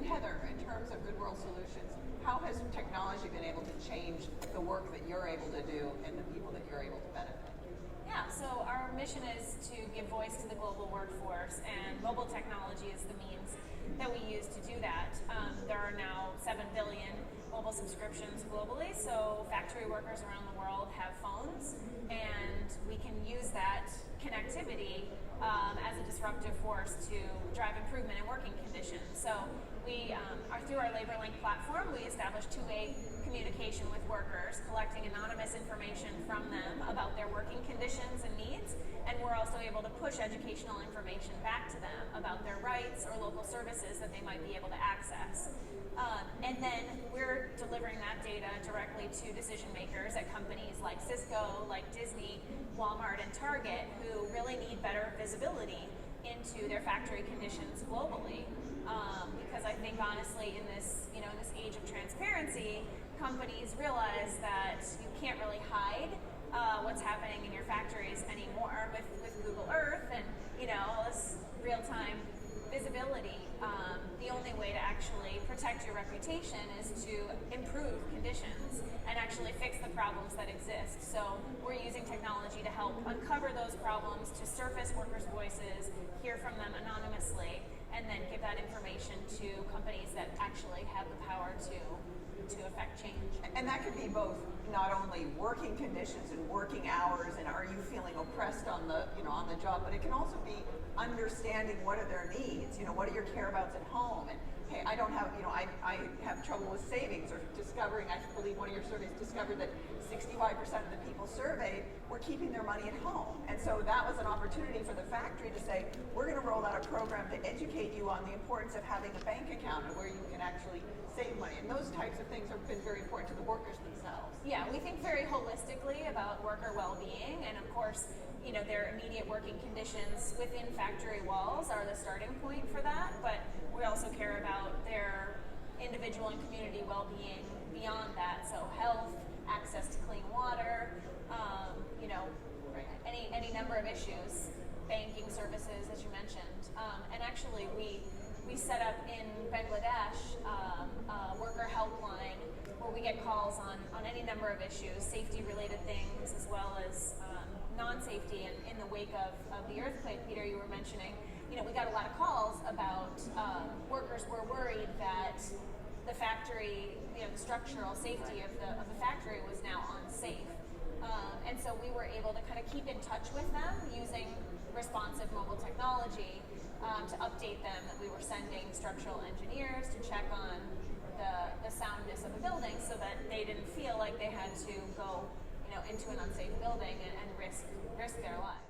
Heather, in terms of Good World Solutions, how has technology been able to change the work that you're able to do and the people that you're able to benefit? Yeah, so our mission is to give voice to the global workforce, and mobile technology is the means that we use to do that. There are now 7 billion mobile subscriptions globally, so factory workers around the world have phones, and we can use that connectivity as a disruptive force to drive improvement in working conditions. So we are through our LaborLink platform, we establish two-way communication with workers, collecting anonymous information from them about their working conditions and needs, and we're also able to push educational information back to them about their rights or local services that they might be able to access. And then we're delivering that data directly to decision makers at companies like Cisco, like Disney, Walmart, and Target, who really need better visibility into their factory conditions globally. Because I think honestly, in this age of transparency, companies realize that you can't really hide what's happening in your factories anymore with Google Earth and this real-time visibility. The only way to actually protect your reputation is to improve conditions and actually fix the problems that exist. So we're using technology to help uncover those problems, to surface workers' voices, hear from them anonymously, and then give that information to companies that actually have the power to affect change. And that could be both not only working conditions and working hours and are you feeling oppressed on the on the job, but it can also be understanding what are their needs, what are your care abouts at home, and hey, I don't have, I have trouble with savings, or discovering, I believe one of your surveys discovered that 65% of the people surveyed were keeping their money at home. And so that was an opportunity for the factory to say, we're going to roll out a program to educate you on the importance of having a bank account and where you can actually save money. And those types of things have been very important to the workers themselves. Yeah, we think very holistically about worker well-being, and of course, their immediate working conditions within factory walls are the starting point for that, but we also care about their individual and community well-being beyond that. So health, access to clean water, any number of issues, banking services, as you mentioned. And actually, we set up in Bangladesh a worker helpline where we get calls on any number of issues, safety-related things, as well as non-safety. And in the wake of the earthquake, Peter, you were mentioning, we got a lot of calls about workers were worried that the factory, the structural safety of the factory was now unsafe. And so we were able to kind of keep in touch with them using responsive mobile technology to update them that we were sending structural engineers to check on the soundness of the building so that they didn't feel like they had to go into an unsafe building and risk their lives.